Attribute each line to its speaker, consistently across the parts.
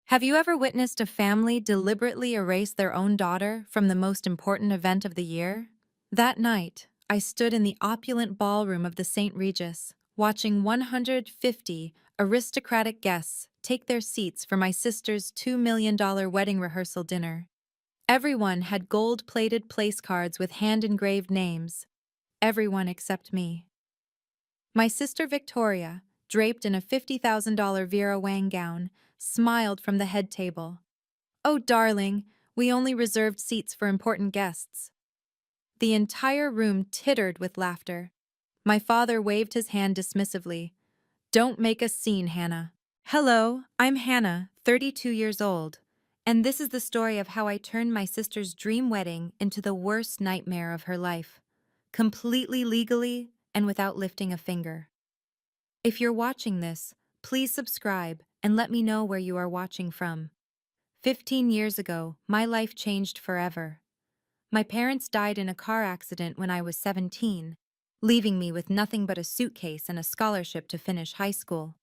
Speaker 1: Have you ever witnessed a family deliberately erase their own daughter from the most important event of the year? That night, I stood in the opulent ballroom of the St. Regis, watching 150 aristocratic guests take their seats for my sister's $2 million wedding rehearsal dinner. Everyone had gold-plated place cards with hand-engraved names. Everyone except me. My sister Victoria, draped in a $50,000 Vera Wang gown, smiled from the head table. "Oh, darling, we only reserved seats for important guests." The entire room tittered with laughter. My father waved his hand dismissively. "Don't make a scene, Hannah." "Hello, I'm Hannah, 32 years old, and this is the story of how I turned my sister's dream wedding into the worst nightmare of her life, completely legally and without lifting a finger. If you're watching this, please subscribe and let me know where you are watching from. 15 years ago, my life changed forever. My parents died in a car accident when I was 17, leaving me with nothing but a suitcase and a scholarship to finish high school.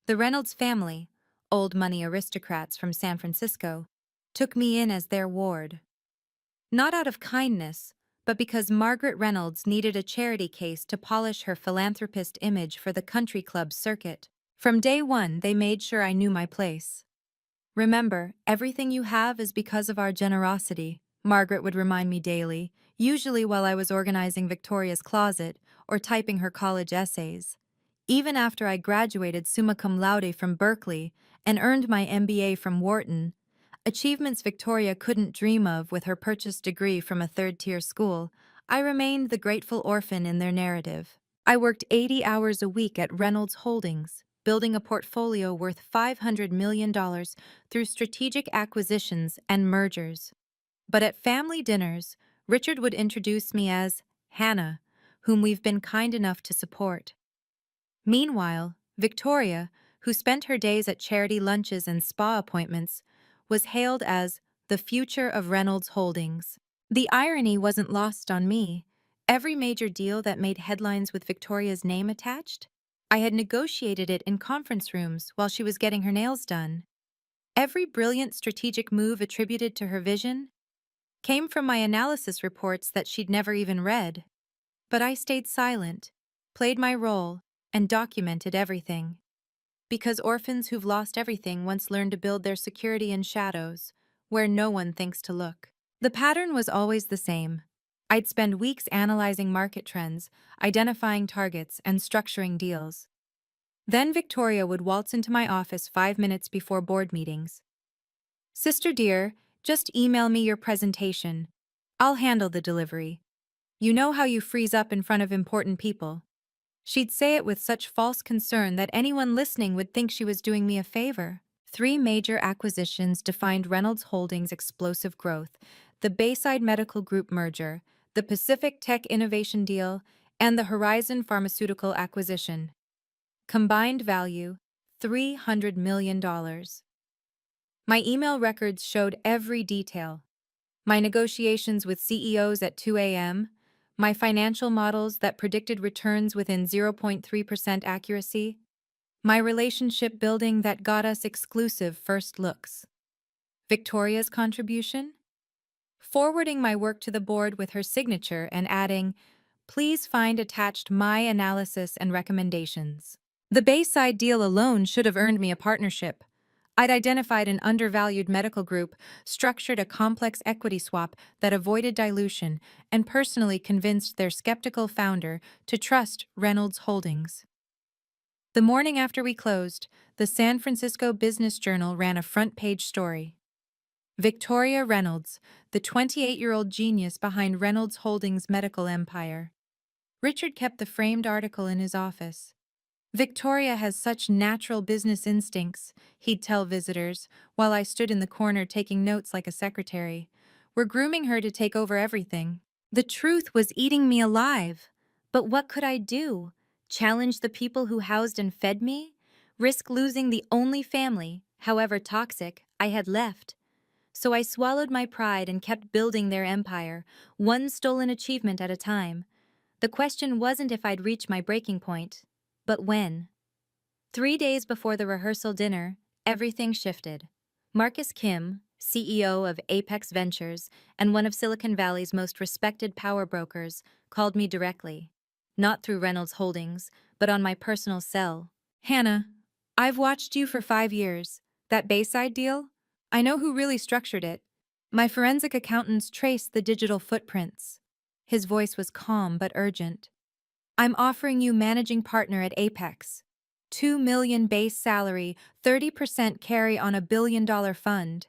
Speaker 1: The Reynolds family, old money aristocrats from San Francisco, took me in as their ward. Not out of kindness, but because Margaret Reynolds needed a charity case to polish her philanthropist image for the country club circuit. From day one, they made sure I knew my place. "Remember, everything you have is because of our generosity," Margaret would remind me daily, usually while I was organizing Victoria's closet or typing her college essays. Even after I graduated summa cum laude from Berkeley and earned my MBA from Wharton, achievements Victoria couldn't dream of with her purchased degree from a third-tier school, I remained the grateful orphan in their narrative. I worked 80 hours a week at Reynolds Holdings, building a portfolio worth $500 million through strategic acquisitions and mergers. But at family dinners, Richard would introduce me as Hannah, whom we've been kind enough to support. Meanwhile, Victoria, who spent her days at charity lunches and spa appointments, was hailed as the future of Reynolds Holdings. The irony wasn't lost on me. Every major deal that made headlines with Victoria's name attached, I had negotiated it in conference rooms while she was getting her nails done. Every brilliant strategic move attributed to her vision came from my analysis reports that she'd never even read. But I stayed silent, played my role, and documented everything. Because orphans who've lost everything once learn to build their security in shadows, where no one thinks to look. The pattern was always the same. I'd spend weeks analyzing market trends, identifying targets, and structuring deals. Then Victoria would waltz into my office 5 minutes before board meetings. "Sister dear, just email me your presentation. I'll handle the delivery. You know how you freeze up in front of important people." She'd say it with such false concern that anyone listening would think she was doing me a favor. 3 major acquisitions defined Reynolds Holdings' explosive growth: the Bayside Medical Group merger, the Pacific Tech Innovation deal, and the Horizon Pharmaceutical acquisition. Combined value, $300 million. My email records showed every detail. My negotiations with CEOs at 2 a.m., my financial models that predicted returns within 0.3% accuracy, my relationship building that got us exclusive first looks. Victoria's contribution? Forwarding my work to the board with her signature and adding, "Please find attached my analysis and recommendations." The Bayside deal alone should have earned me a partnership. I'd identified an undervalued medical group, structured a complex equity swap that avoided dilution, and personally convinced their skeptical founder to trust Reynolds Holdings. The morning after we closed, the San Francisco Business Journal ran a front-page story. Victoria Reynolds, the 28-year-old genius behind Reynolds Holdings' medical empire. Richard kept the framed article in his office. "Victoria has such natural business instincts," he'd tell visitors, while I stood in the corner taking notes like a secretary. "We're grooming her to take over everything." The truth was eating me alive. But what could I do? Challenge the people who housed and fed me? Risk losing the only family, however toxic, I had left? So I swallowed my pride and kept building their empire, one stolen achievement at a time. The question wasn't if I'd reach my breaking point, but when. 3 days before the rehearsal dinner, everything shifted. Marcus Kim, CEO of Apex Ventures and one of Silicon Valley's most respected power brokers, called me directly. Not through Reynolds Holdings, but on my personal cell. Hannah, I've watched you for 5 years. That Bayside deal? I know who really structured it. My forensic accountants traced the digital footprints. His voice was calm but urgent. I'm offering you managing partner at Apex. 2 million base salary, 30% carry on $1 billion fund.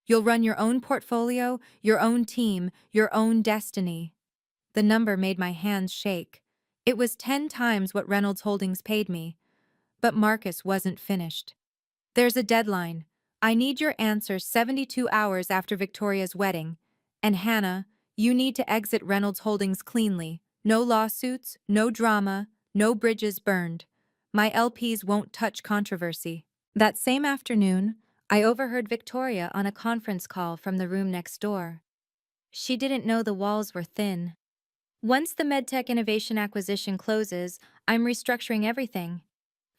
Speaker 1: You'll run your own portfolio, your own team, your own destiny. The number made my hands shake. It was 10 times what Reynolds Holdings paid me. But Marcus wasn't finished. There's a deadline. I need your answer 72 hours after Victoria's wedding. And Hannah, you need to exit Reynolds Holdings cleanly. No lawsuits, no drama, no bridges burned. My LPs won't touch controversy. That same afternoon, I overheard Victoria on a conference call from the room next door. She didn't know the walls were thin. Once the MedTech Innovation acquisition closes, I'm restructuring everything.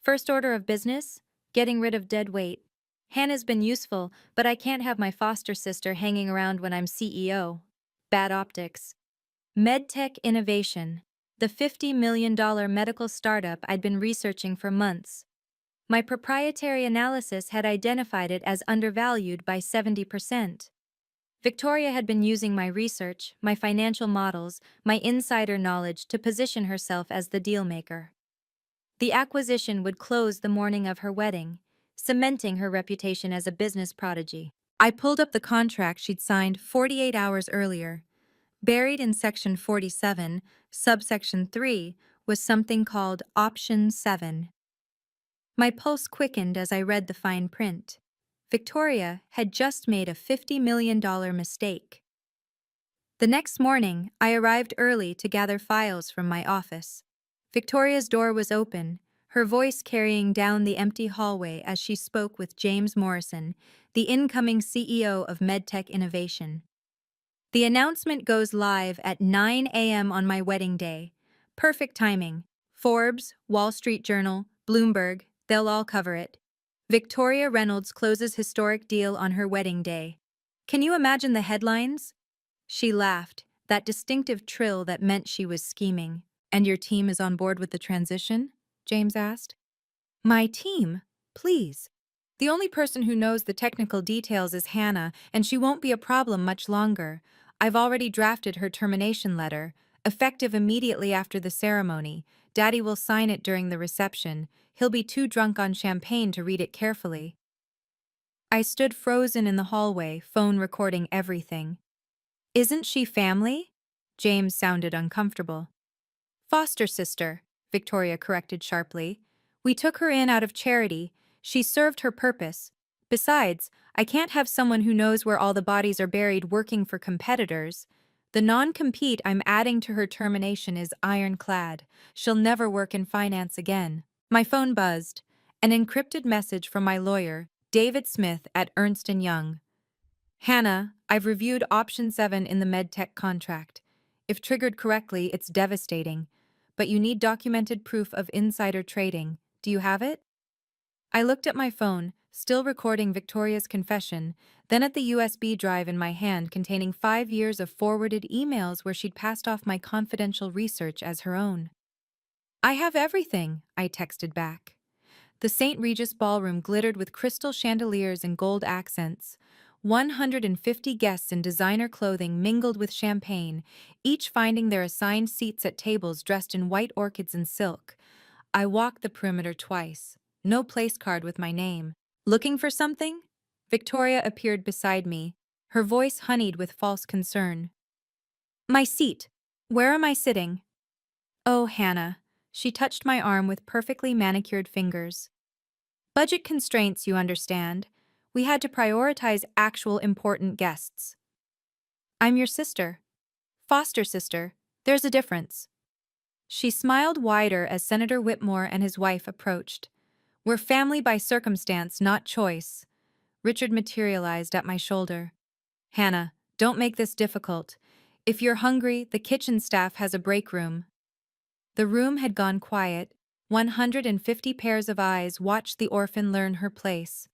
Speaker 1: First order of business, getting rid of dead weight. Hannah's been useful, but I can't have my foster sister hanging around when I'm CEO. Bad optics. MedTech Innovation, the $50 million medical startup I'd been researching for months. My proprietary analysis had identified it as undervalued by 70%. Victoria had been using my research, my financial models, my insider knowledge to position herself as the dealmaker. The acquisition would close the morning of her wedding, cementing her reputation as a business prodigy. I pulled up the contract she'd signed 48 hours earlier. Buried in Section 47, subsection 3, was something called Option 7. My pulse quickened as I read the fine print. Victoria had just made a $50 million mistake. The next morning, I arrived early to gather files from my office. Victoria's door was open, her voice carrying down the empty hallway as she spoke with James Morrison, the incoming CEO of MedTech Innovation. The announcement goes live at 9 a.m. on my wedding day. Perfect timing. Forbes, Wall Street Journal, Bloomberg, they'll all cover it. Victoria Reynolds closes historic deal on her wedding day. Can you imagine the headlines? She laughed, that distinctive trill that meant she was scheming. And your team is on board with the transition? James asked. My team? Please. The only person who knows the technical details is Hannah, and she won't be a problem much longer. I've already drafted her termination letter, effective immediately after the ceremony. Daddy will sign it during the reception. He'll be too drunk on champagne to read it carefully. I stood frozen in the hallway, phone recording everything. Isn't she family? James sounded uncomfortable. Foster sister, Victoria corrected sharply. We took her in out of charity. She served her purpose. Besides, I can't have someone who knows where all the bodies are buried working for competitors. The non-compete I'm adding to her termination is ironclad. She'll never work in finance again. My phone buzzed. An encrypted message from my lawyer, David Smith at Ernst & Young. Hannah, I've reviewed Option 7 in the MedTech contract. If triggered correctly, it's devastating. But you need documented proof of insider trading. Do you have it? I looked at my phone, still recording Victoria's confession, then at the USB drive in my hand containing 5 years of forwarded emails where she'd passed off my confidential research as her own. I have everything, I texted back. The St. Regis ballroom glittered with crystal chandeliers and gold accents. 150 guests in designer clothing mingled with champagne, each finding their assigned seats at tables dressed in white orchids and silk. I walked the perimeter twice. No place card with my name. Looking for something? Victoria appeared beside me, her voice honeyed with false concern. My seat. Where am I sitting? Oh, Hannah. She touched my arm with perfectly manicured fingers. Budget constraints, you understand. We had to prioritize actual important guests. I'm your sister. Foster sister. There's a difference. She smiled wider as Senator Whitmore and his wife approached. We're family by circumstance, not choice. Richard materialized at my shoulder. Hannah, don't make this difficult. If you're hungry, the kitchen staff has a break room. The room had gone quiet. 150 pairs of eyes watched the orphan learn her place.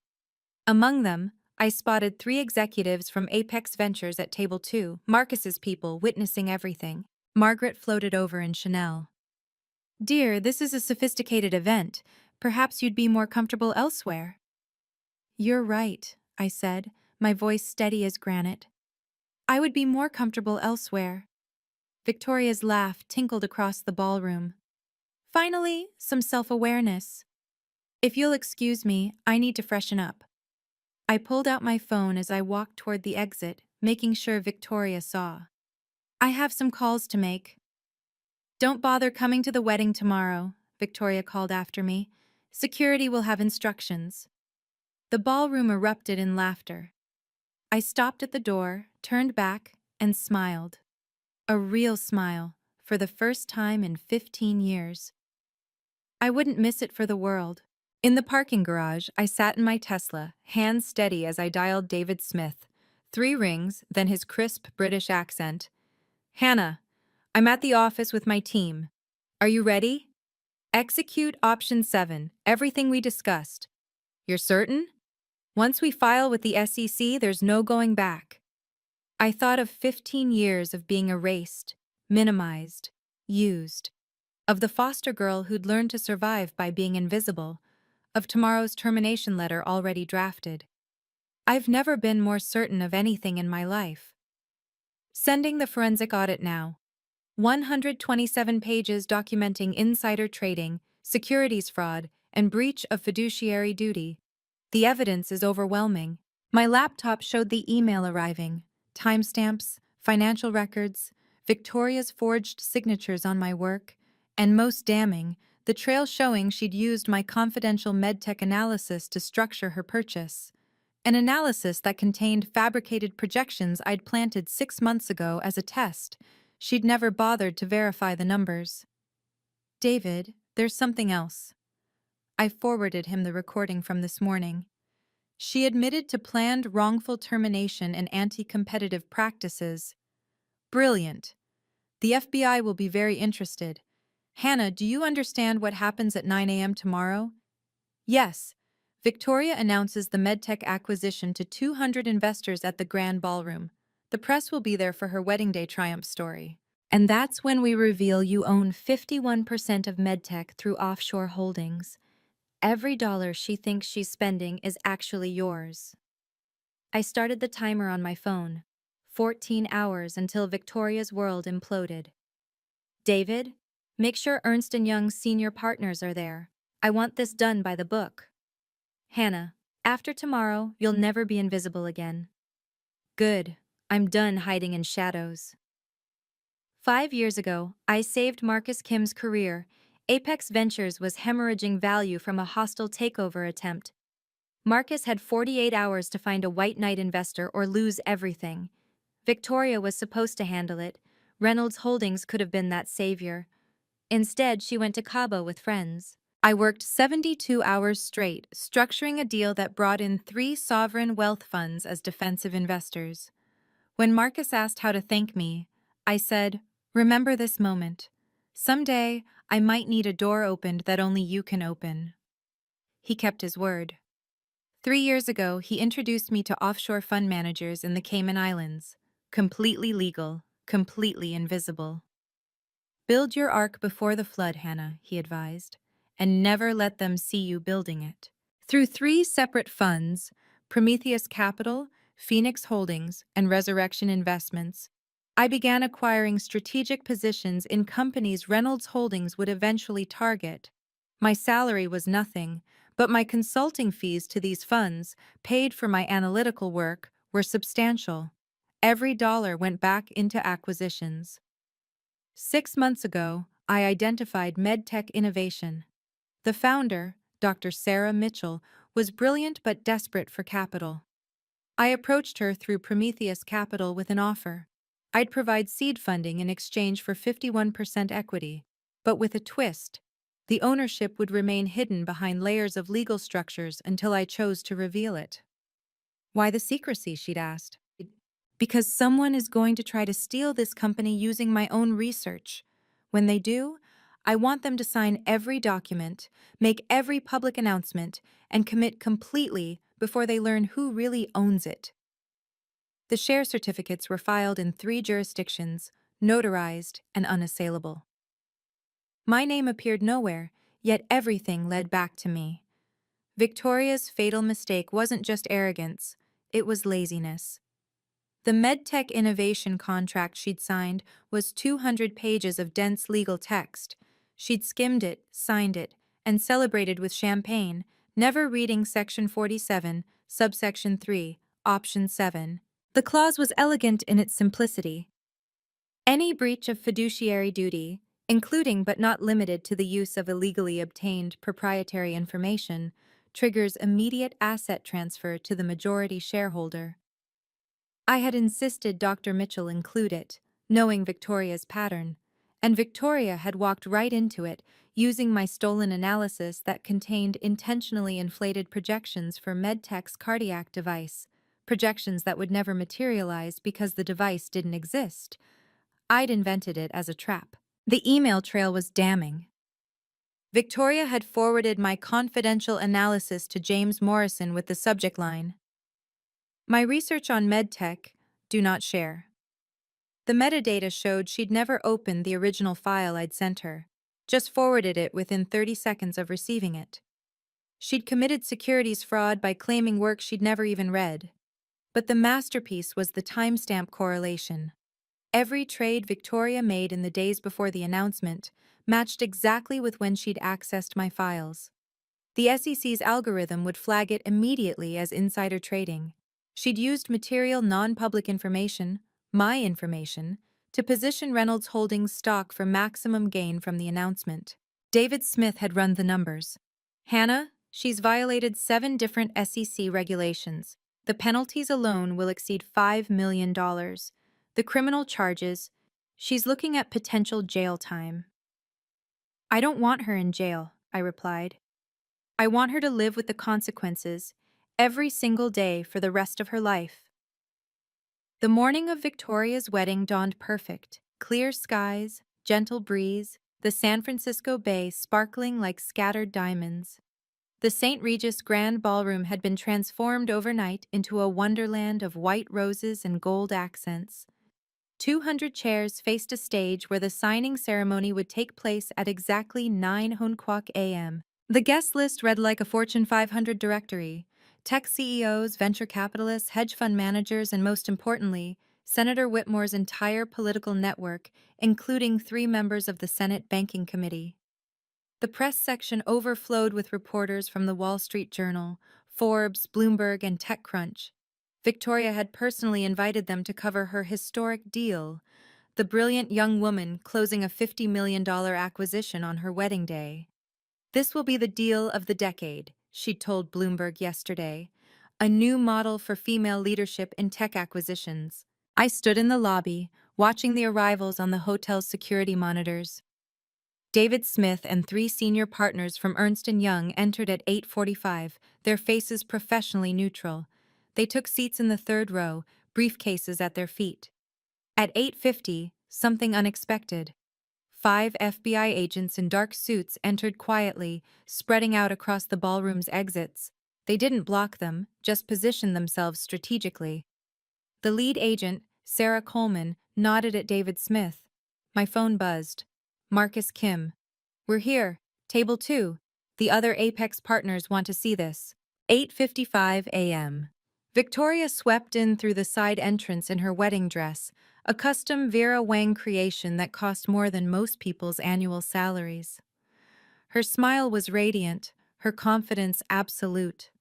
Speaker 1: Among them, I spotted 3 executives from Apex Ventures at table 2, Marcus's people witnessing everything. Margaret floated over in Chanel. Dear, this is a sophisticated event. Perhaps you'd be more comfortable elsewhere. You're right, I said, my voice steady as granite. I would be more comfortable elsewhere. Victoria's laugh tinkled across the ballroom. Finally, some self-awareness. If you'll excuse me, I need to freshen up. I pulled out my phone as I walked toward the exit, making sure Victoria saw. I have some calls to make. Don't bother coming to the wedding tomorrow, Victoria called after me. Security will have instructions. The ballroom erupted in laughter. I stopped at the door, turned back, and smiled. A real smile, for the first time in 15 years. I wouldn't miss it for the world. In the parking garage, I sat in my Tesla, hands steady as I dialed David Smith. 3 rings, then his crisp British accent. Hannah, I'm at the office with my team. Are you ready? Execute option 7, everything we discussed. You're certain? Once we file with the SEC, there's no going back. I thought of 15 years of being erased, minimized, used. Of the foster girl who'd learned to survive by being invisible. Of tomorrow's termination letter already drafted. I've never been more certain of anything in my life. Sending the forensic audit now. 127 pages documenting insider trading, securities fraud, and breach of fiduciary duty. The evidence is overwhelming. My laptop showed the email arriving, timestamps, financial records, Victoria's forged signatures on my work, and most damning, the trail showing she'd used my confidential medtech analysis to structure her purchase. An analysis that contained fabricated projections I'd planted 6 months ago as a test. She'd never bothered to verify the numbers. David, there's something else. I forwarded him the recording from this morning. She admitted to planned wrongful termination and anti-competitive practices. Brilliant. The FBI will be very interested. Hannah, do you understand what happens at 9 a.m. tomorrow? Yes. Victoria announces the medtech acquisition to 200 investors at the Grand Ballroom. The press will be there for her wedding day triumph story. And that's when we reveal you own 51% of medtech through offshore holdings. Every dollar she thinks she's spending is actually yours. I started the timer on my phone. 14 hours until Victoria's world imploded. David, make sure Ernst & Young's senior partners are there. I want this done by the book. Hannah, after tomorrow, you'll never be invisible again. Good. I'm done hiding in shadows. 5 years ago, I saved Marcus Kim's career. Apex Ventures was hemorrhaging value from a hostile takeover attempt. Marcus had 48 hours to find a white knight investor or lose everything. Victoria was supposed to handle it. Reynolds Holdings could have been that savior. Instead, she went to Cabo with friends. I worked 72 hours straight, structuring a deal that brought in 3 sovereign wealth funds as defensive investors. When Marcus asked how to thank me, I said, "Remember this moment. Someday, I might need a door opened that only you can open." He kept his word. 3 years ago, he introduced me to offshore fund managers in the Cayman Islands. Completely legal, completely invisible. Build your ark before the flood, Hannah, he advised, and never let them see you building it. Through 3 separate funds, Prometheus Capital, Phoenix Holdings, and Resurrection Investments, I began acquiring strategic positions in companies Reynolds Holdings would eventually target. My salary was nothing, but my consulting fees to these funds, paid for my analytical work, were substantial. Every dollar went back into acquisitions. 6 months ago, I identified MedTech Innovation. The founder, Dr. Sarah Mitchell, was brilliant but desperate for capital. I approached her through Prometheus Capital with an offer. I'd provide seed funding in exchange for 51% equity, but with a twist. The ownership would remain hidden behind layers of legal structures until I chose to reveal it. Why the secrecy, she'd asked. Because someone is going to try to steal this company using my own research. When they do, I want them to sign every document, make every public announcement, and commit completely, before they learn who really owns it. The share certificates were filed in 3 jurisdictions, notarized and unassailable. My name appeared nowhere, yet everything led back to me. Victoria's fatal mistake wasn't just arrogance, it was laziness. The medtech innovation contract she'd signed was 200 pages of dense legal text. She'd skimmed it, signed it, and celebrated with champagne, never reading Section 47, Subsection 3, Option 7. The clause was elegant in its simplicity. Any breach of fiduciary duty, including but not limited to the use of illegally obtained proprietary information, triggers immediate asset transfer to the majority shareholder. I had insisted Dr. Mitchell include it, knowing Victoria's pattern, and Victoria had walked right into it, using my stolen analysis that contained intentionally inflated projections for MedTech's cardiac device, projections that would never materialize because the device didn't exist. I'd invented it as a trap. The email trail was damning. Victoria had forwarded my confidential analysis to James Morrison with the subject line, "My research on medtech, do not share." The metadata showed she'd never opened the original file I'd sent her, just forwarded it within 30 seconds of receiving it. She'd committed securities fraud by claiming work she'd never even read. But the masterpiece was the timestamp correlation. Every trade Victoria made in the days before the announcement matched exactly with when she'd accessed my files. The SEC's algorithm would flag it immediately as insider trading. She'd used material non-public information, my information, to position Reynolds Holdings stock for maximum gain from the announcement. David Smith had run the numbers. "Hannah, she's violated 7 different SEC regulations. The penalties alone will exceed $5 million. The criminal charges, she's looking at potential jail time." "I don't want her in jail," I replied. "I want her to live with the consequences every single day for the rest of her life." The morning of Victoria's wedding dawned perfect. Clear skies, gentle breeze, the San Francisco Bay sparkling like scattered diamonds. The St. Regis Grand Ballroom had been transformed overnight into a wonderland of white roses and gold accents. 200 chairs faced a stage where the signing ceremony would take place at exactly 9 Hunquak a.m. The guest list read like a Fortune 500 directory. Tech CEOs, venture capitalists, hedge fund managers, and most importantly, Senator Whitmore's entire political network, including 3 members of the Senate Banking Committee. The press section overflowed with reporters from the Wall Street Journal, Forbes, Bloomberg, and TechCrunch. Victoria had personally invited them to cover her historic deal, the brilliant young woman closing a $50 million acquisition on her wedding day. "This will be the deal of the decade," she told Bloomberg yesterday, "a new model for female leadership in tech acquisitions." I stood in the lobby, watching the arrivals on the hotel's security monitors. David Smith and 3 senior partners from Ernst & Young entered at 8:45, their faces professionally neutral. They took seats in the 3rd row, briefcases at their feet. At 8:50, something unexpected. 5 FBI agents in dark suits entered quietly, spreading out across the ballroom's exits. They didn't block them, just positioned themselves strategically. The lead agent, Sarah Coleman, nodded at David Smith. My phone buzzed. "Marcus Kim. We're here. Table 2. The other Apex partners want to see this." 8:55 a.m. Victoria swept in through the side entrance in her wedding dress, a custom Vera Wang creation that cost more than most people's annual salaries. Her smile was radiant, her confidence absolute.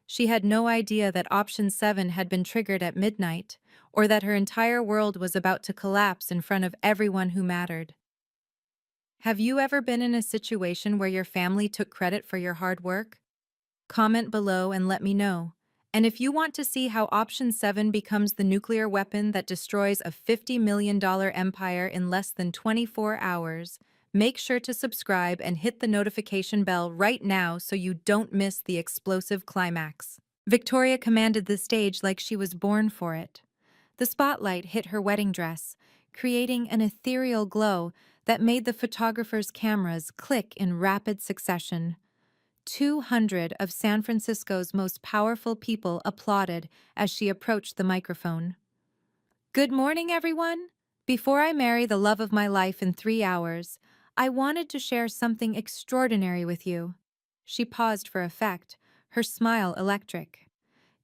Speaker 1: She had no idea that Option 7 had been triggered at midnight, or that her entire world was about to collapse in front of everyone who mattered. Have you ever been in a situation where your family took credit for your hard work? Comment below and let me know. And if you want to see how Option 7 becomes the nuclear weapon that destroys a $50 million empire in less than 24 hours, make sure to subscribe and hit the notification bell right now so you don't miss the explosive climax. Victoria commanded the stage like she was born for it. The spotlight hit her wedding dress, creating an ethereal glow that made the photographer's cameras click in rapid succession. 200 of San Francisco's most powerful people applauded as she approached the microphone. Good morning, everyone. Before I marry the love of my life in 3 hours, I wanted to share something extraordinary with you. She paused for effect, her smile electric.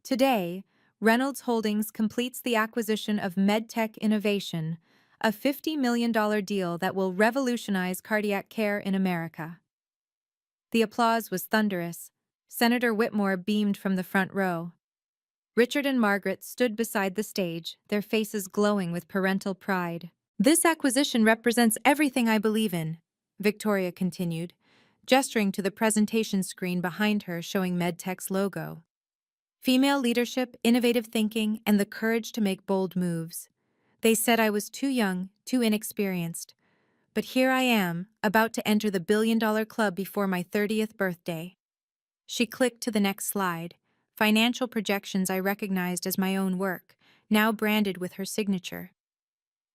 Speaker 1: Today, Reynolds Holdings completes the acquisition of MedTech Innovation, a $50 million deal that will revolutionize cardiac care in America. The applause was thunderous. Senator Whitmore beamed from the front row. Richard and Margaret stood beside the stage, their faces glowing with parental pride. This acquisition represents everything I believe in, Victoria continued, gesturing to the presentation screen behind her showing MedTech's logo. Female leadership, innovative thinking, and the courage to make bold moves. They said I was too young, too inexperienced. But here I am, about to enter the billion-dollar club before my 30th birthday. She clicked to the next slide. Financial projections I recognized as my own work, now branded with her signature.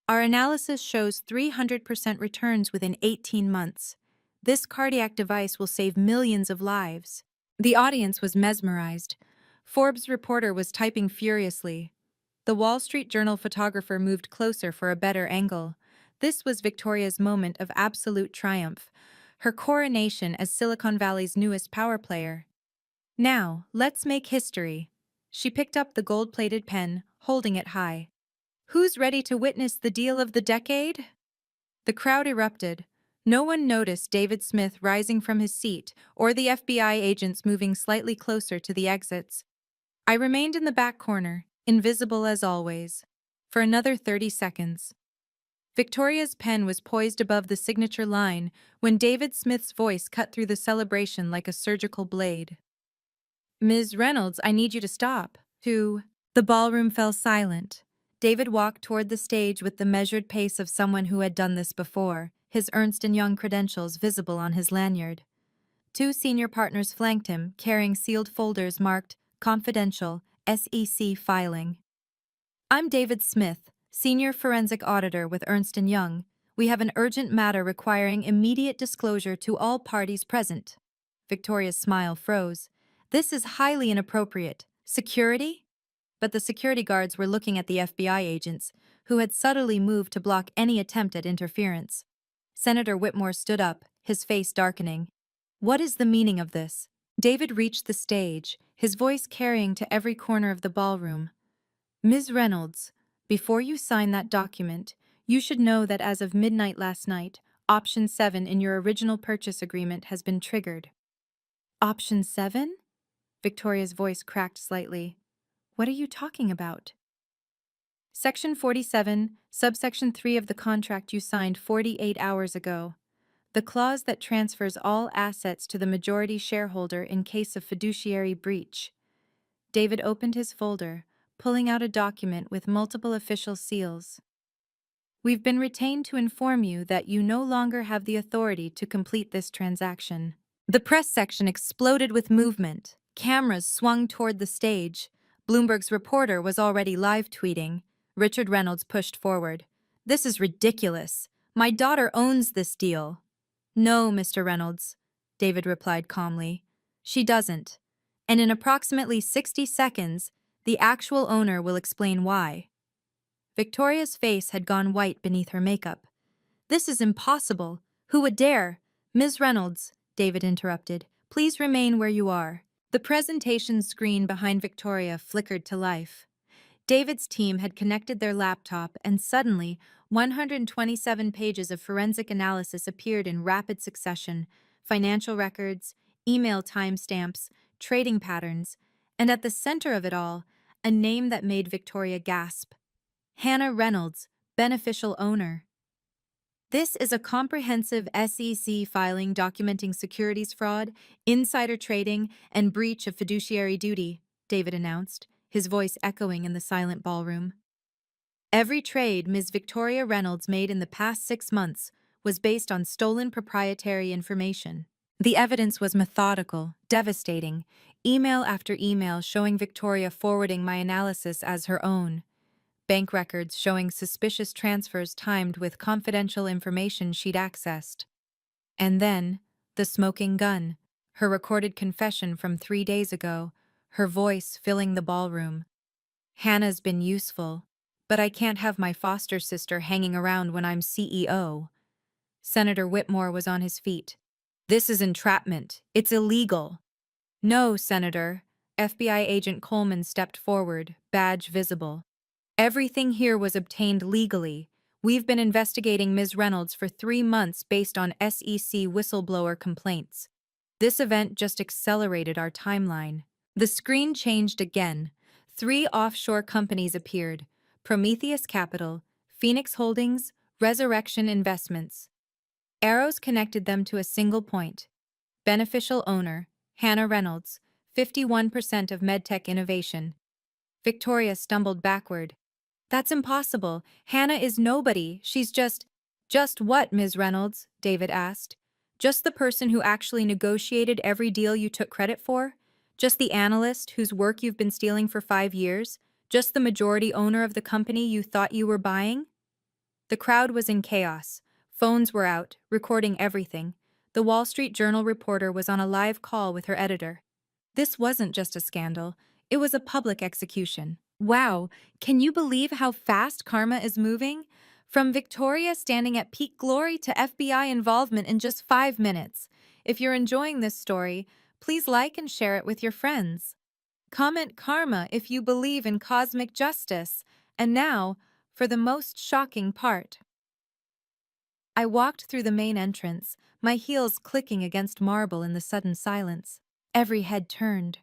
Speaker 1: Our analysis shows 300% returns within 18 months. This cardiac device will save millions of lives. The audience was mesmerized. Forbes' reporter was typing furiously. The Wall Street Journal photographer moved closer for a better angle. This was Victoria's moment of absolute triumph, her coronation as Silicon Valley's newest power player. Now, let's make history. She picked up the gold-plated pen, holding it high. Who's ready to witness the deal of the decade? The crowd erupted. No one noticed David Smith rising from his seat or the FBI agents moving slightly closer to the exits. I remained in the back corner, invisible as always, for another 30 seconds. Victoria's pen was poised above the signature line when David Smith's voice cut through the celebration like a surgical blade. Ms. Reynolds, I need you to stop. The ballroom fell silent. David walked toward the stage with the measured pace of someone who had done this before, his Ernst & Young credentials visible on his lanyard. Two senior partners flanked him, carrying sealed folders marked Confidential, SEC Filing. I'm David Smith, Senior Forensic Auditor with Ernst & Young. We have an urgent matter requiring immediate disclosure to all parties present. Victoria's smile froze. This is highly inappropriate. Security? But the security guards were looking at the FBI agents, who had subtly moved to block any attempt at interference. Senator Whitmore stood up, his face darkening. What is the meaning of this? David reached the stage, his voice carrying to every corner of the ballroom. Ms. Reynolds, before you sign that document, you should know that as of midnight last night, Option 7 in your original purchase agreement has been triggered. Option 7? Victoria's voice cracked slightly. What are you talking about? Section 47, subsection 3 of the contract you signed 48 hours ago. The clause that transfers all assets to the majority shareholder in case of fiduciary breach. David opened his folder, pulling out a document with multiple official seals. We've been retained to inform you that you no longer have the authority to complete this transaction. The press section exploded with movement. Cameras swung toward the stage. Bloomberg's reporter was already live tweeting. Richard Reynolds pushed forward. This is ridiculous. My daughter owns this deal. No, Mr. Reynolds, David replied calmly. She doesn't. And in approximately 60 seconds, the actual owner will explain why. Victoria's face had gone white beneath her makeup. This is impossible. Who would dare? Ms. Reynolds, David interrupted, please remain where you are. The presentation screen behind Victoria flickered to life. David's team had connected their laptop, and suddenly, 127 pages of forensic analysis appeared in rapid succession: financial records, email timestamps, trading patterns, and at the center of it all, a name that made Victoria gasp. Hannah Reynolds, beneficial owner. This is a comprehensive SEC filing documenting securities fraud, insider trading, and breach of fiduciary duty, David announced, his voice echoing in the silent ballroom. Every trade Ms. Victoria Reynolds made in the past 6 months was based on stolen proprietary information. The evidence was methodical, devastating, email after email showing Victoria forwarding my analysis as her own. Bank records showing suspicious transfers timed with confidential information she'd accessed. And then, the smoking gun. her recorded confession from 3 days ago, her voice filling the ballroom. Hannah's been useful, but I can't have my foster sister hanging around when I'm CEO. Senator Whitmore was on his feet. This is entrapment. It's illegal. No, Senator. FBI agent Coleman stepped forward, badge visible. Everything here was obtained legally. We've been investigating Ms. Reynolds for 3 months based on SEC whistleblower complaints. This event just accelerated our timeline. The screen changed again. 3 offshore companies appeared: Prometheus Capital, Phoenix Holdings, Resurrection Investments. Arrows connected them to a single point. Beneficial owner, Hannah Reynolds, 51% of MedTech Innovation. Victoria stumbled backward. That's impossible. Hannah is nobody. She's just... Just what, Ms. Reynolds? David asked. Just the person who actually negotiated every deal you took credit for? Just the analyst whose work you've been stealing for 5 years? Just the majority owner of the company you thought you were buying? The crowd was in chaos. Phones were out, recording everything. The Wall Street Journal reporter was on a live call with her editor. This wasn't just a scandal, it was a public execution. Wow, can you believe how fast karma is moving? From Victoria standing at peak glory to FBI involvement in just 5 minutes. If you're enjoying this story, please like and share it with your friends. Comment karma if you believe in cosmic justice. And now, for the most shocking part. I walked through the main entrance, my heels clicking against marble in the sudden silence. Every head turned.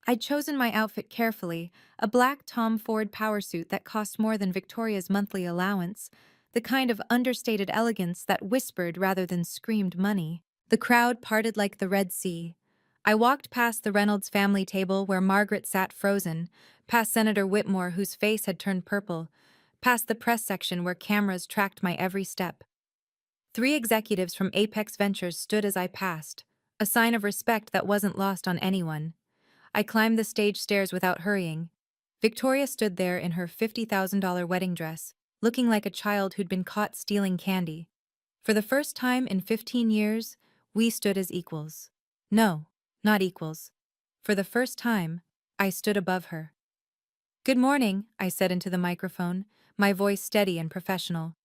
Speaker 1: I'd chosen my outfit carefully, a black Tom Ford powersuit that cost more than Victoria's monthly allowance, the kind of understated elegance that whispered rather than screamed money. The crowd parted like the Red Sea. I walked past the Reynolds family table where Margaret sat frozen, past Senator Whitmore whose face had turned purple, past the press section where cameras tracked my every step. 3 executives from Apex Ventures stood as I passed, a sign of respect that wasn't lost on anyone. I climbed the stage stairs without hurrying. Victoria stood there in her $50,000 wedding dress, looking like a child who'd been caught stealing candy. For the first time in 15 years, we stood as equals. No, not equals. For the first time, I stood above her. "Good morning," I said into the microphone, my voice steady and professional.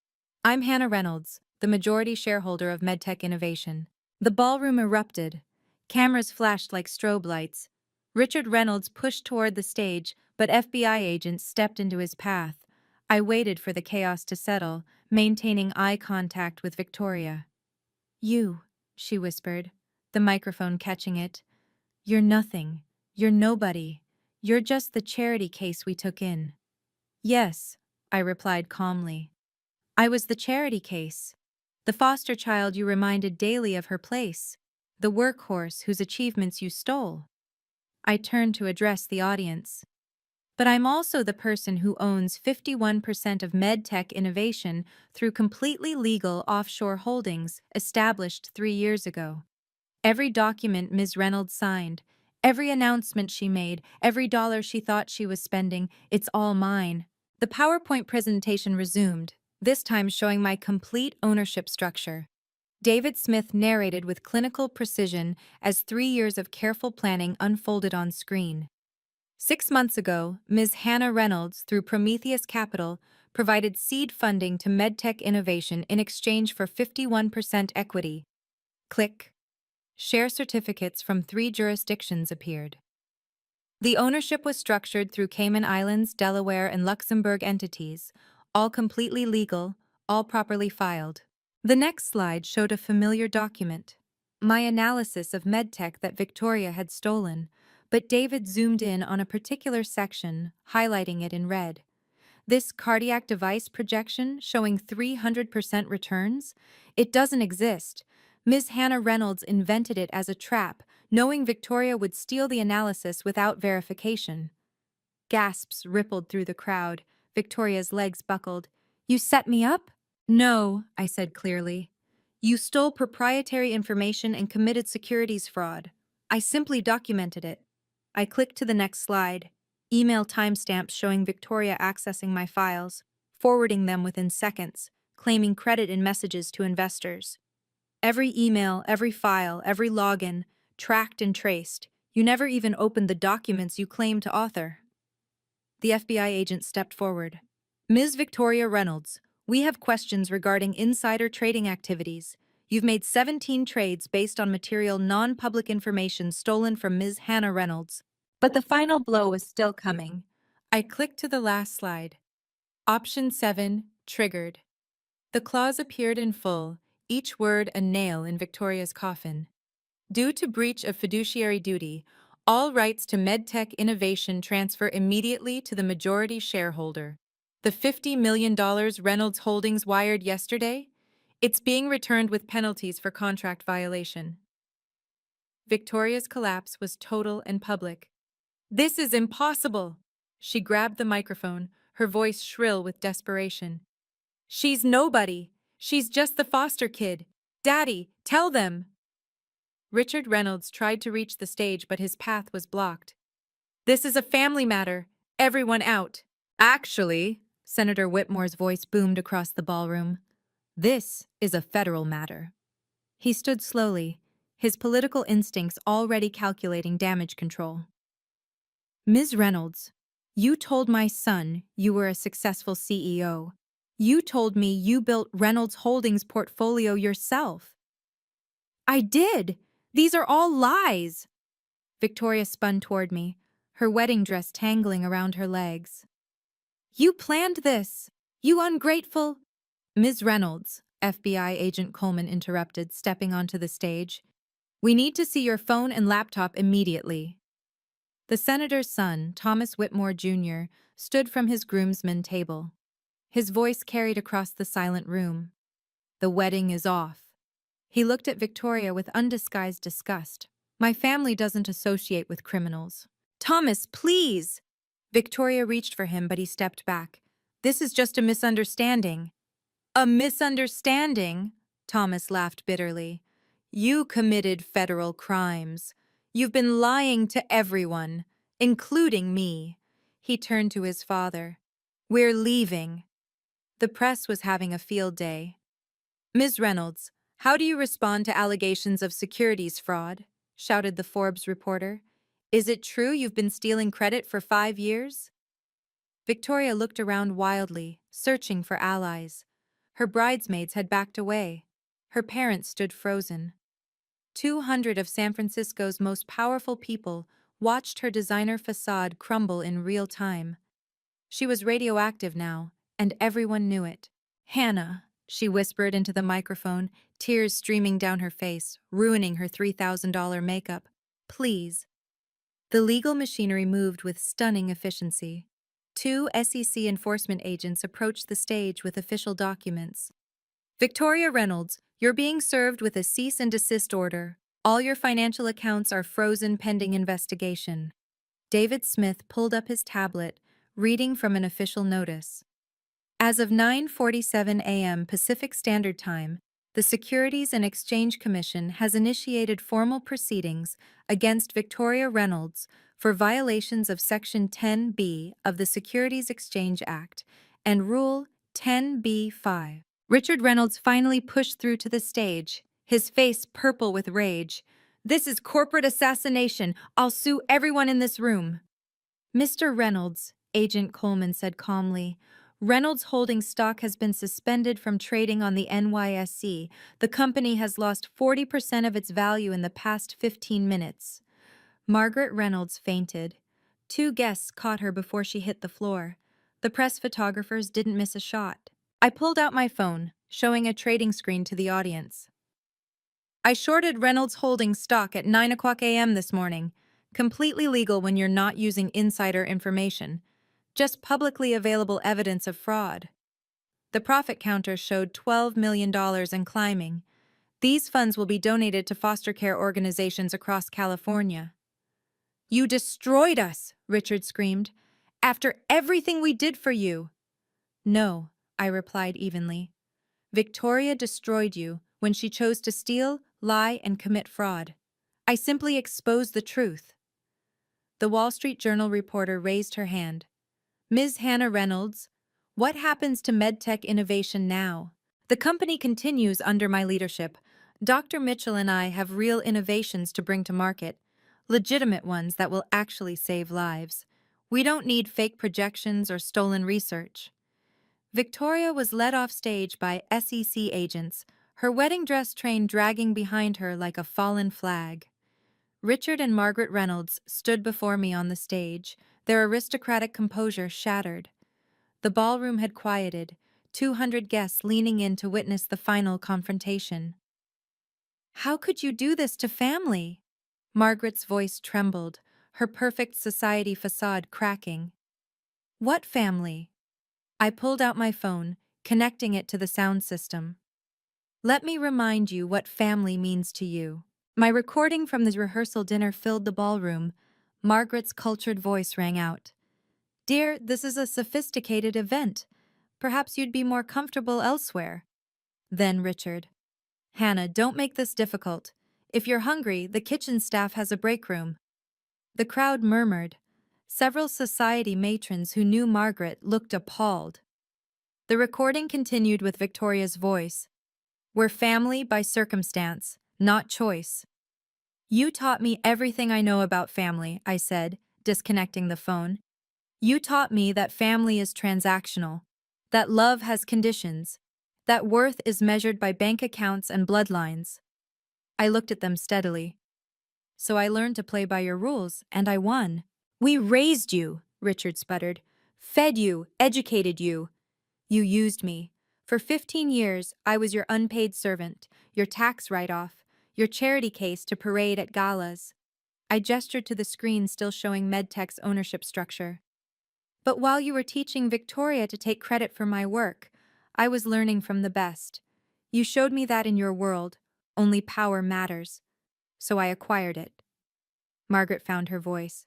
Speaker 1: "I'm Hannah Reynolds, the majority shareholder of MedTech Innovation." The ballroom erupted. Cameras flashed like strobe lights. Richard Reynolds pushed toward the stage, but FBI agents stepped into his path. I waited for the chaos to settle, maintaining eye contact with Victoria. "You," she whispered, the microphone catching it. "You're nothing. You're nobody. You're just the charity case we took in." "Yes," I replied calmly. "I was the charity case. The foster child you reminded daily of her place. The workhorse whose achievements you stole." I turned to address the audience. "But I'm also the person who owns 51% of MedTech Innovation through completely legal offshore holdings established 3 years ago. Every document Ms. Reynolds signed, every announcement she made, every dollar she thought she was spending, it's all mine." The PowerPoint presentation resumed, this time showing my complete ownership structure. David Smith narrated with clinical precision as 3 years of careful planning unfolded on screen. 6 months ago, Ms. Hannah Reynolds, through Prometheus Capital, provided seed funding to MedTech Innovation in exchange for 51% equity. Click. Share certificates from 3 jurisdictions appeared. The ownership was structured through Cayman Islands, Delaware, and Luxembourg entities, all completely legal, all properly filed. The next slide showed a familiar document, my analysis of MedTech that Victoria had stolen, but David zoomed in on a particular section, highlighting it in red. This cardiac device projection showing 300% returns? It doesn't exist. Ms. Hannah Reynolds invented it as a trap, knowing Victoria would steal the analysis without verification. Gasps rippled through the crowd. Victoria's legs buckled. "You set me up?" "No," I said clearly. "You stole proprietary information and committed securities fraud. I simply documented it." I clicked to the next slide. Email timestamps showing Victoria accessing my files, forwarding them within seconds, claiming credit in messages to investors. Every email, every file, every login, tracked and traced. You never even opened the documents you claim to author. The FBI agent stepped forward. Ms. Victoria Reynolds, we have questions regarding insider trading activities. You've made 17 trades based on material non-public information stolen from Ms. Hannah Reynolds. But the final blow was still coming. I clicked to the last slide. Option 7, triggered. The clause appeared in full, each word a nail in Victoria's coffin. Due to breach of fiduciary duty, all rights to MedTech innovation transfer immediately to the majority shareholder. The $50 million Reynolds Holdings wired yesterday? It's being returned with penalties for contract violation. Victoria's collapse was total and public. This is impossible! She grabbed the microphone, her voice shrill with desperation. She's nobody. She's just the foster kid. Daddy, tell them! Richard Reynolds tried to reach the stage, but his path was blocked. This is a family matter. Everyone out. Actually, Senator Whitmore's voice boomed across the ballroom. This is a federal matter. He stood slowly, his political instincts already calculating damage control. Ms. Reynolds, you told my son you were a successful CEO. You told me you built Reynolds Holdings' portfolio yourself. I did! These are all lies! Victoria spun toward me, her wedding dress tangling around her legs. You planned this! You ungrateful— Ms. Reynolds, FBI agent Coleman interrupted, stepping onto the stage. We need to see your phone and laptop immediately. The senator's son, Thomas Whitmore, Jr., stood from his groomsmen table. His voice carried across the silent room. The wedding is off. He looked at Victoria with undisguised disgust. My family doesn't associate with criminals. Thomas, please! Victoria reached for him, but he stepped back. This is just a misunderstanding. A misunderstanding? Thomas laughed bitterly. You committed federal crimes. You've been lying to everyone, including me. He turned to his father. We're leaving. The press was having a field day. Ms. Reynolds, how do you respond to allegations of securities fraud? Shouted the Forbes reporter. Is it true you've been stealing credit for 5 years? Victoria looked around wildly, searching for allies. Her bridesmaids had backed away. Her parents stood frozen. 200 of San Francisco's most powerful people watched her designer facade crumble in real time. She was radioactive now, and everyone knew it. Hannah, she whispered into the microphone, tears streaming down her face, ruining her $3,000 makeup. Please. The legal machinery moved with stunning efficiency. 2 SEC enforcement agents approached the stage with official documents. Victoria Reynolds, you're being served with a cease and desist order. All your financial accounts are frozen pending investigation. David Smith pulled up his tablet, reading from an official notice. As of 9:47 a.m. Pacific Standard Time, the Securities and Exchange Commission has initiated formal proceedings against Victoria Reynolds for violations of Section 10B of the Securities Exchange Act and Rule 10b-5. Richard Reynolds finally pushed through to the stage, his face purple with rage. This is corporate assassination. I'll sue everyone in this room. Mr. Reynolds, Agent Coleman said calmly, Reynolds Holdings stock has been suspended from trading on the NYSE. The company has lost 40% of its value in the past 15 minutes. Margaret Reynolds fainted. 2 guests caught her before she hit the floor. The press photographers didn't miss a shot. I pulled out my phone, showing a trading screen to the audience. I shorted Reynolds Holdings stock at 9 o'clock a.m. this morning. Completely legal when you're not using insider information. Just publicly available evidence of fraud. The profit counter showed $12 million and climbing. These funds will be donated to foster care organizations across California. You destroyed us, Richard screamed. After everything we did for you. No, I replied evenly. Victoria destroyed you when she chose to steal, lie, and commit fraud. I simply exposed the truth. The Wall Street Journal reporter raised her hand. Ms. Hannah Reynolds, what happens to MedTech innovation now? The company continues under my leadership. Dr. Mitchell and I have real innovations to bring to market, legitimate ones that will actually save lives. We don't need fake projections or stolen research. Victoria was led off stage by SEC agents, her wedding dress train dragging behind her like a fallen flag. Richard and Margaret Reynolds stood before me on the stage, their aristocratic composure shattered. The ballroom had quieted, 200 guests leaning in to witness the final confrontation. "How could you do this to family?" Margaret's voice trembled, her perfect society facade cracking. "What family?" I pulled out my phone, connecting it to the sound system. "Let me remind you what family means to you." My recording from the rehearsal dinner filled the ballroom. Margaret's cultured voice rang out. "Dear, this is a sophisticated event. Perhaps you'd be more comfortable elsewhere." Then Richard. "Hannah, don't make this difficult. If you're hungry, the kitchen staff has a break room." The crowd murmured. Several society matrons who knew Margaret looked appalled. The recording continued with Victoria's voice. "We're family by circumstance, not choice." "You taught me everything I know about family," I said, disconnecting the phone. "You taught me that family is transactional, that love has conditions, that worth is measured by bank accounts and bloodlines." I looked at them steadily. "So I learned to play by your rules, and I won." "We raised you," Richard sputtered. "Fed you, educated you. You used me. For 15 years, I was your unpaid servant, your tax write-off, your charity case to parade at galas." I gestured to the screen still showing MedTech's ownership structure. "But while you were teaching Victoria to take credit for my work, I was learning from the best. You showed me that in your world, only power matters. So I acquired it." Margaret found her voice.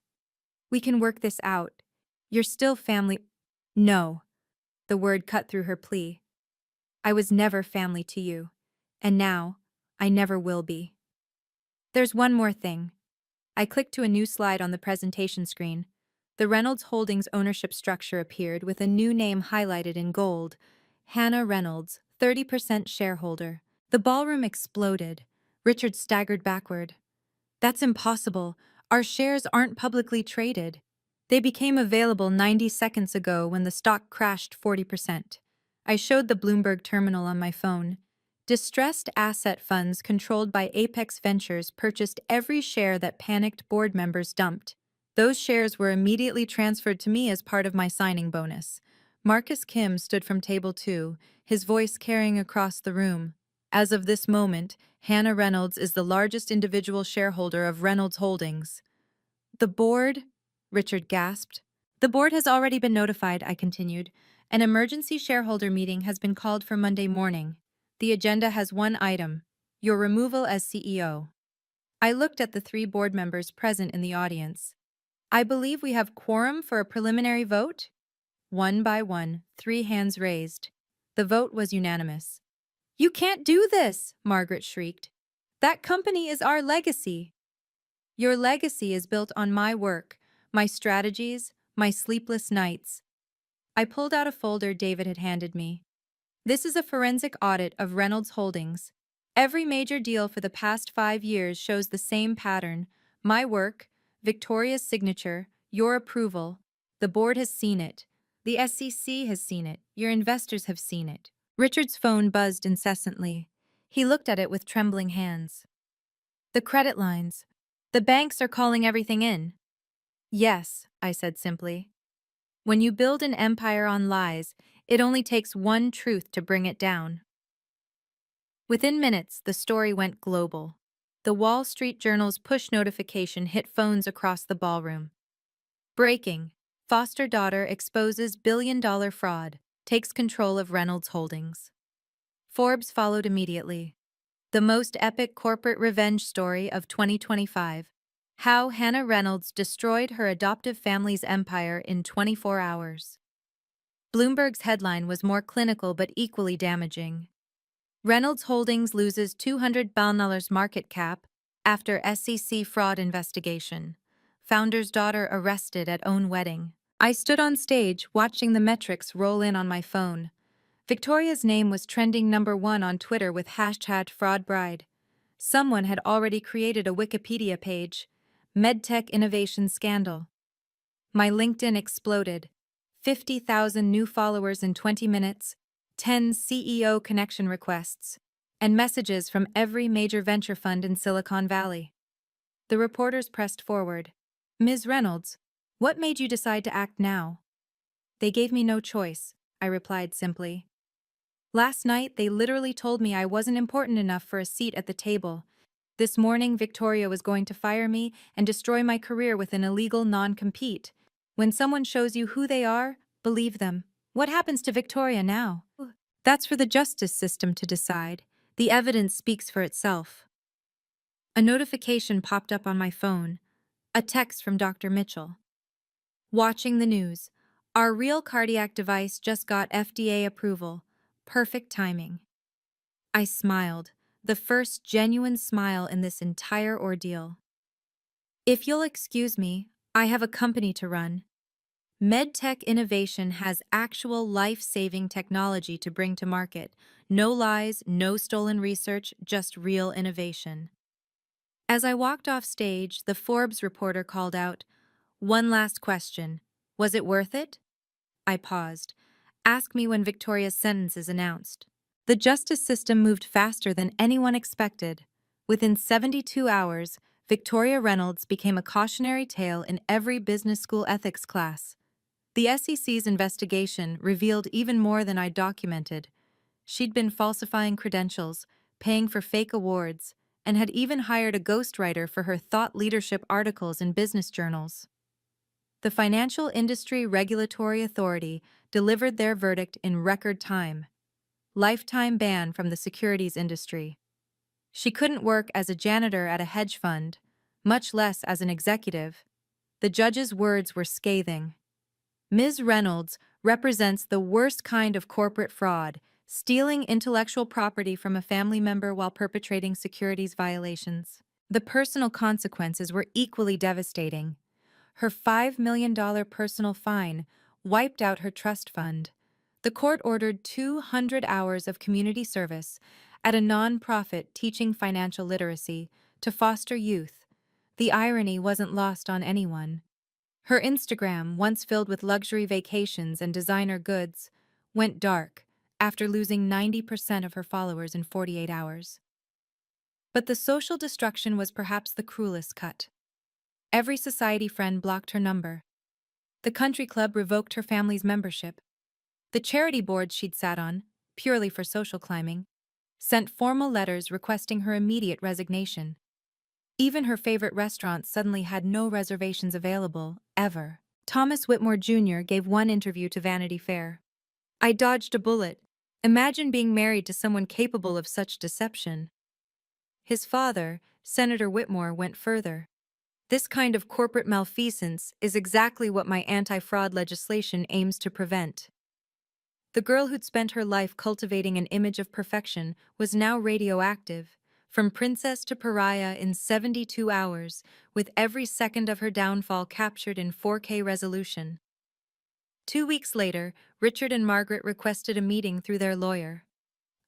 Speaker 1: "We can work this out. You're still family—" "No." The word cut through her plea. "I was never family to you. And now, I never will be." "There's one more thing." I clicked to a new slide on the presentation screen. The Reynolds Holdings ownership structure appeared with a new name highlighted in gold. Hannah Reynolds, 30% shareholder. The ballroom exploded. Richard staggered backward. "That's impossible. Our shares aren't publicly traded. They became available 90 seconds ago when the stock crashed 40%. I showed the Bloomberg terminal on my phone. Distressed asset funds controlled by Apex Ventures purchased every share that panicked board members dumped. Those shares were immediately transferred to me as part of my signing bonus." Marcus Kim stood from table 2, his voice carrying across the room. "As of this moment, Hannah Reynolds is the largest individual shareholder of Reynolds Holdings." "The board?" Richard gasped. "The board has already been notified," I continued. "An emergency shareholder meeting has been called for Monday morning. The agenda has one item: your removal as CEO." I looked at the 3 board members present in the audience. "I believe we have quorum for a preliminary vote?" One by one, 3 hands raised. The vote was unanimous. "You can't do this!" Margaret shrieked. "That company is our legacy." "Your legacy is built on my work, my strategies, my sleepless nights." I pulled out a folder David had handed me. "This is a forensic audit of Reynolds Holdings. Every major deal for the past 5 years shows the same pattern. My work, Victoria's signature, your approval. The board has seen it. The SEC has seen it. Your investors have seen it." Richard's phone buzzed incessantly. He looked at it with trembling hands. "The credit lines. The banks are calling everything in." "Yes," I said simply. "When you build an empire on lies, it only takes one truth to bring it down." Within minutes, the story went global. The Wall Street Journal's push notification hit phones across the ballroom. "Breaking. Foster daughter exposes billion-dollar fraud, takes control of Reynolds Holdings." Forbes followed immediately. "The most epic corporate revenge story of 2025. How Hannah Reynolds destroyed her adoptive family's empire in 24 hours." Bloomberg's headline was more clinical but equally damaging. "Reynolds Holdings loses $200 billion market cap after SEC fraud investigation. Founder's daughter arrested at own wedding." I stood on stage watching the metrics roll in on my phone. Victoria's name was trending #1 on Twitter with #FraudBride. Someone had already created a Wikipedia page. MedTech Innovation Scandal. My LinkedIn exploded. 50,000 new followers in 20 minutes, 10 CEO connection requests, and messages from every major venture fund in Silicon Valley. The reporters pressed forward. Ms. Reynolds, what made you decide to act now? They gave me no choice, I replied simply. Last night, they literally told me I wasn't important enough for a seat at the table. This morning, Victoria was going to fire me and destroy my career with an illegal non-compete. When someone shows you who they are, believe them. What happens to Victoria now? That's for the justice system to decide. The evidence speaks for itself. A notification popped up on my phone. A text from Dr. Mitchell. Watching the news. Our real cardiac device just got FDA approval. Perfect timing. I smiled, the first genuine smile in this entire ordeal. If you'll excuse me, I have a company to run. MedTech Innovation has actual life-saving technology to bring to market. No lies, no stolen research, just real innovation. As I walked off stage, the Forbes reporter called out, "One last question. Was it worth it?" I paused. Ask me when Victoria's sentence is announced. The justice system moved faster than anyone expected. Within 72 hours, Victoria Reynolds became a cautionary tale in every business school ethics class. The SEC's investigation revealed even more than I documented. She'd been falsifying credentials, paying for fake awards, and had even hired a ghostwriter for her thought leadership articles in business journals. The Financial Industry Regulatory Authority delivered their verdict in record time. Lifetime ban from the securities industry. She couldn't work as a janitor at a hedge fund, much less as an executive. The judge's words were scathing. Ms. Reynolds represents the worst kind of corporate fraud, stealing intellectual property from a family member while perpetrating securities violations. The personal consequences were equally devastating. Her $5 million personal fine wiped out her trust fund. The court ordered 200 hours of community service at a non-profit teaching financial literacy to foster youth. The irony wasn't lost on anyone. Her Instagram, once filled with luxury vacations and designer goods, went dark after losing 90% of her followers in 48 hours. But the social destruction was perhaps the cruelest cut. Every society friend blocked her number. The country club revoked her family's membership. The charity boards she'd sat on, purely for social climbing, sent formal letters requesting her immediate resignation. Even her favorite restaurants suddenly had no reservations available, ever. Thomas Whitmore Jr. gave one interview to Vanity Fair. "I dodged a bullet. Imagine being married to someone capable of such deception." His father, Senator Whitmore, went further. "This kind of corporate malfeasance is exactly what my anti-fraud legislation aims to prevent." The girl who'd spent her life cultivating an image of perfection was now radioactive, from princess to pariah in 72 hours, with every second of her downfall captured in 4K resolution. 2 weeks later, Richard and Margaret requested a meeting through their lawyer.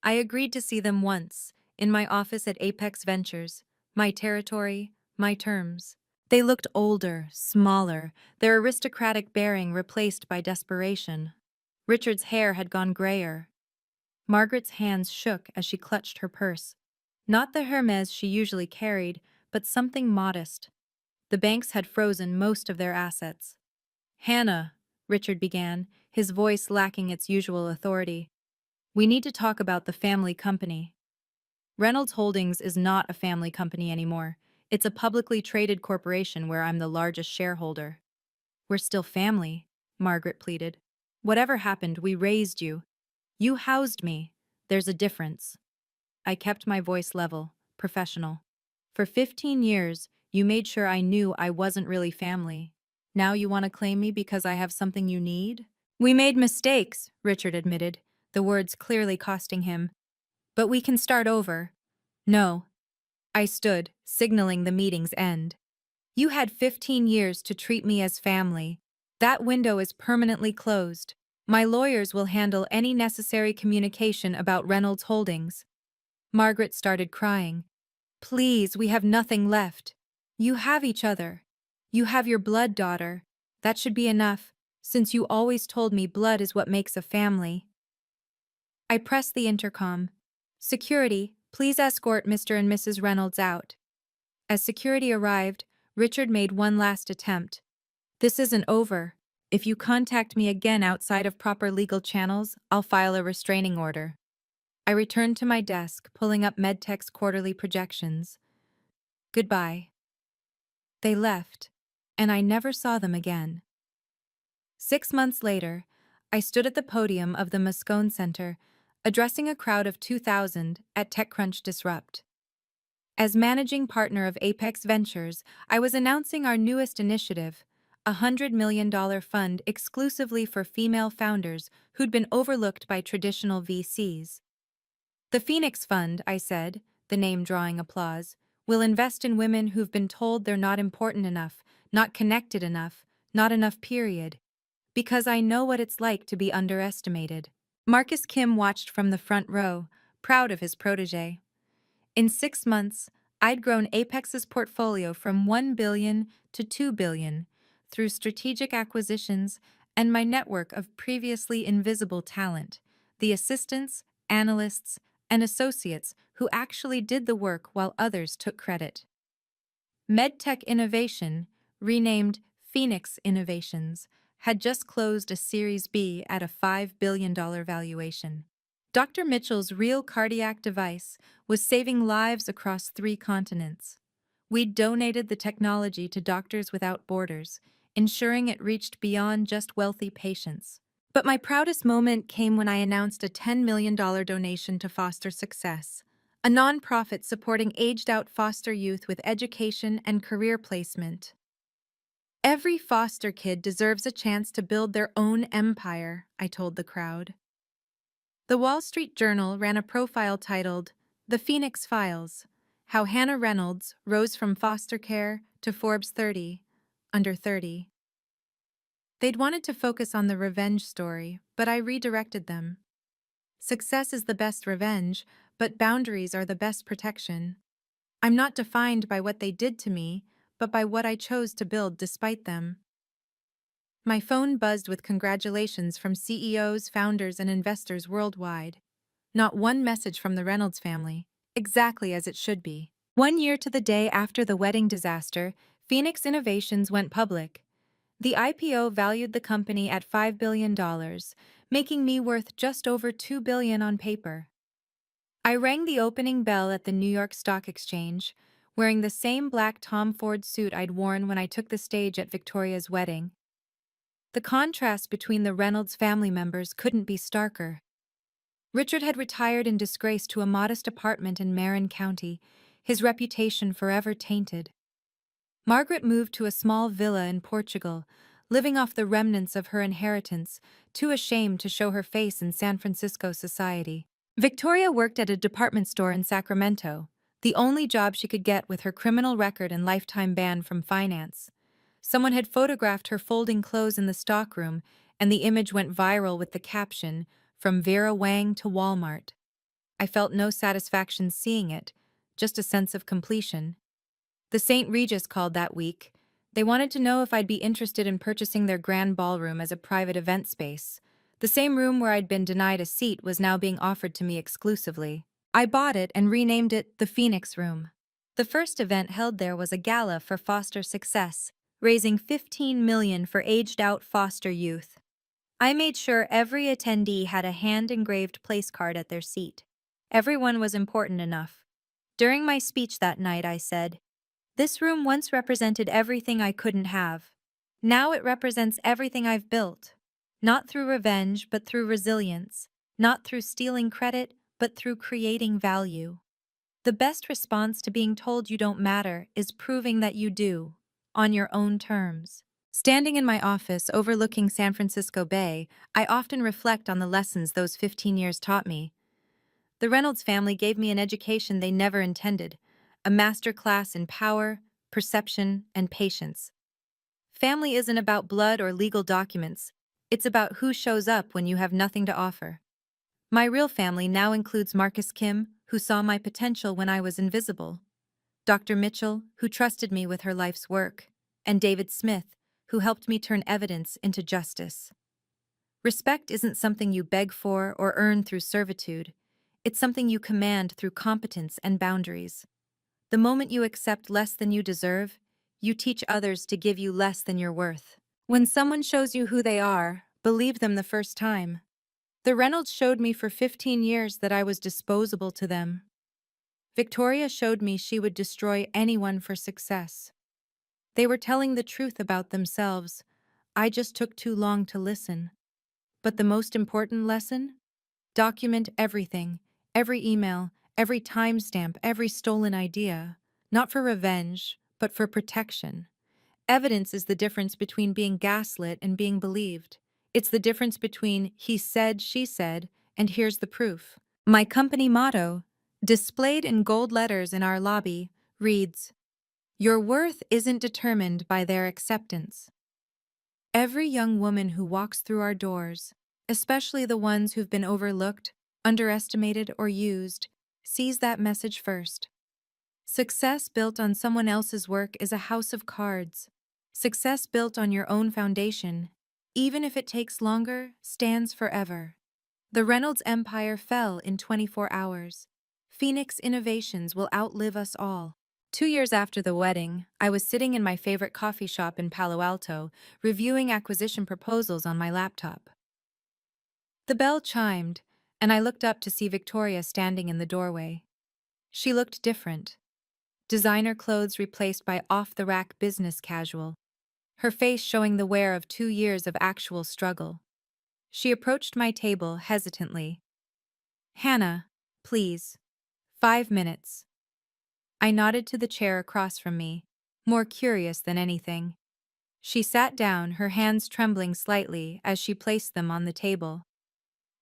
Speaker 1: I agreed to see them once, in my office at Apex Ventures, my territory, my terms. They looked older, smaller, their aristocratic bearing replaced by desperation. Richard's hair had gone grayer. Margaret's hands shook as she clutched her purse. Not the Hermes she usually carried, but something modest. The banks had frozen most of their assets. "Hannah," Richard began, his voice lacking its usual authority. "We need to talk about the family company." Reynolds Holdings is not a family company anymore. It's a publicly traded corporation where I'm the largest shareholder. "We're still family," Margaret pleaded. "Whatever happened, we raised you. You housed me. There's a difference." I kept my voice level, professional. "For 15 years, you made sure I knew I wasn't really family. Now you want to claim me because I have something you need?" "We made mistakes," Richard admitted, the words clearly costing him. "But we can start over." "No." I stood, signaling the meeting's end. "You had 15 years to treat me as family. That window is permanently closed. My lawyers will handle any necessary communication about Reynolds Holdings." Margaret started crying. Please, we have nothing left. You have each other. You have your blood daughter. That should be enough, since you always told me blood is what makes a family. I pressed the intercom. Security, please escort Mr. and Mrs. Reynolds out. As security arrived, Richard made one last attempt. This isn't over. If you contact me again outside of proper legal channels, I'll file a restraining order. I returned to my desk, pulling up MedTech's quarterly projections. Goodbye. They left, and I never saw them again. 6 months later, I stood at the podium of the Moscone Center, addressing a crowd of 2,000 at TechCrunch Disrupt. As managing partner of Apex Ventures, I was announcing our newest initiative, a $100 million fund exclusively for female founders who'd been overlooked by traditional VCs. The Phoenix Fund, I said, the name drawing applause, will invest in women who've been told they're not important enough, not connected enough, not enough period. Because I know what it's like to be underestimated. Marcus Kim watched from the front row, proud of his protege. In 6 months, I'd grown Apex's portfolio from $1 billion to $2 billion through strategic acquisitions and my network of previously invisible talent, the assistants, analysts, and associates who actually did the work while others took credit. MedTech Innovation, renamed Phoenix Innovations, had just closed a Series B at a $5 billion valuation. Dr. Mitchell's real cardiac device was saving lives across 3 continents. We'd donated the technology to Doctors Without Borders, ensuring it reached beyond just wealthy patients. But my proudest moment came when I announced a $10 million donation to Foster Success, a nonprofit supporting aged-out foster youth with education and career placement. Every foster kid deserves a chance to build their own empire, I told the crowd. The Wall Street Journal ran a profile titled, The Phoenix Files, How Hannah Reynolds Rose from Foster Care to Forbes 30, Under 30. They'd wanted to focus on the revenge story, but I redirected them. Success is the best revenge, but boundaries are the best protection. I'm not defined by what they did to me, but by what I chose to build despite them. My phone buzzed with congratulations from CEOs, founders, and investors worldwide. Not one message from the Reynolds family, exactly as it should be. 1 year to the day after the wedding disaster, Phoenix Innovations went public. The IPO valued the company at $5 billion, making me worth just over $2 billion on paper. I rang the opening bell at the New York Stock Exchange, wearing the same black Tom Ford suit I'd worn when I took the stage at Victoria's wedding. The contrast between the Reynolds family members couldn't be starker. Richard had retired in disgrace to a modest apartment in Marin County, his reputation forever tainted. Margaret moved to a small villa in Portugal, living off the remnants of her inheritance, too ashamed to show her face in San Francisco society. Victoria worked at a department store in Sacramento, the only job she could get with her criminal record and lifetime ban from finance. Someone had photographed her folding clothes in the stockroom, and the image went viral with the caption, "From Vera Wang to Walmart." I felt no satisfaction seeing it, just a sense of completion. The St. Regis called that week. They wanted to know if I'd be interested in purchasing their grand ballroom as a private event space. The same room where I'd been denied a seat was now being offered to me exclusively. I bought it and renamed it the Phoenix Room. The first event held there was a gala for foster success, raising $15 million for aged-out foster youth. I made sure every attendee had a hand-engraved place card at their seat. Everyone was important enough. During my speech that night, I said, "This room once represented everything I couldn't have. Now it represents everything I've built. Not through revenge, but through resilience. Not through stealing credit, but through creating value." The best response to being told you don't matter is proving that you do, on your own terms. Standing in my office overlooking San Francisco Bay, I often reflect on the lessons those 15 years taught me. The Reynolds family gave me an education they never intended, a master class in power, perception, and patience. Family isn't about blood or legal documents. It's about who shows up when you have nothing to offer. My real family now includes Marcus Kim, who saw my potential when I was invisible. Dr. Mitchell, who trusted me with her life's work, and David Smith, who helped me turn evidence into justice. Respect isn't something you beg for or earn through servitude. It's something you command through competence and boundaries. The moment you accept less than you deserve, you teach others to give you less than you're worth. When someone shows you who they are, believe them the first time. The Reynolds showed me for 15 years that I was disposable to them. Victoria showed me she would destroy anyone for success. They were telling the truth about themselves. I just took too long to listen. But the most important lesson? Document everything, every email, every timestamp, every stolen idea. Not for revenge, but for protection. Evidence is the difference between being gaslit and being believed. It's the difference between he said, she said, and here's the proof. My company motto, displayed in gold letters in our lobby, reads, "Your worth isn't determined by their acceptance." Every young woman who walks through our doors, especially the ones who've been overlooked, underestimated, or used, sees that message first. Success built on someone else's work is a house of cards. Success built on your own foundation, even if it takes longer, stands forever. The Reynolds empire fell in 24 hours. Phoenix innovations will outlive us all. 2 years after the wedding, I was sitting in my favorite coffee shop in Palo Alto, reviewing acquisition proposals on my laptop. The bell chimed, and I looked up to see Victoria standing in the doorway. She looked different. Designer clothes replaced by off-the-rack business casual, her face showing the wear of 2 years of actual struggle. She approached my table hesitantly. "Hannah, please. 5 minutes." I nodded to the chair across from me, more curious than anything. She sat down, her hands trembling slightly as she placed them on the table.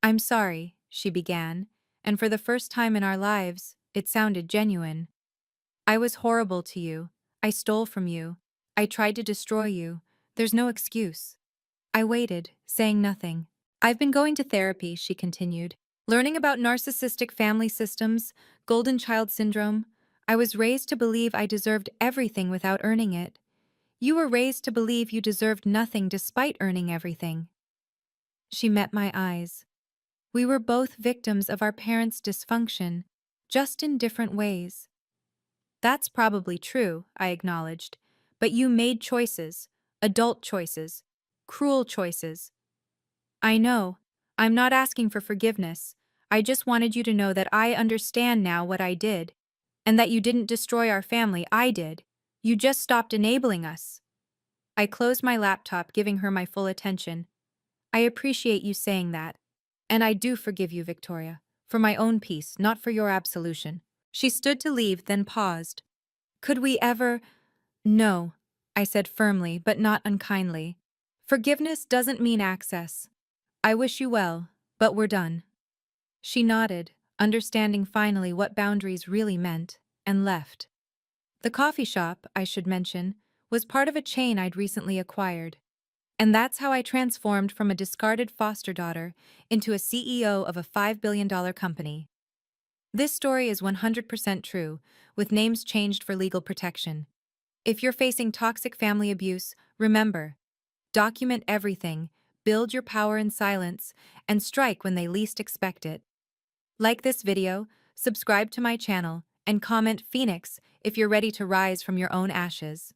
Speaker 1: "I'm sorry," she began, and for the first time in our lives, it sounded genuine. "I was horrible to you. I stole from you. I tried to destroy you. There's no excuse." I waited, saying nothing. "I've been going to therapy," she continued, "learning about narcissistic family systems, golden child syndrome. I was raised to believe I deserved everything without earning it. You were raised to believe you deserved nothing despite earning everything." She met my eyes. We were both victims of our parents' dysfunction, just in different ways. "That's probably true," I acknowledged, "but you made choices, adult choices, cruel choices." "I know. I'm not asking for forgiveness. I just wanted you to know that I understand now what I did, and that you didn't destroy our family, I did. You just stopped enabling us." I closed my laptop, giving her my full attention. "I appreciate you saying that. And I do forgive you, Victoria. For my own peace, not for your absolution." She stood to leave, then paused. "Could we ever—" "No," I said firmly, but not unkindly. "Forgiveness doesn't mean access. I wish you well, but we're done." She nodded, understanding finally what boundaries really meant, and left. The coffee shop, I should mention, was part of a chain I'd recently acquired. And that's how I transformed from a discarded foster daughter into a CEO of a $5 billion company. This story is 100% true, with names changed for legal protection. If you're facing toxic family abuse, remember, document everything, build your power in silence, and strike when they least expect it. Like this video, subscribe to my channel, and comment Phoenix if you're ready to rise from your own ashes.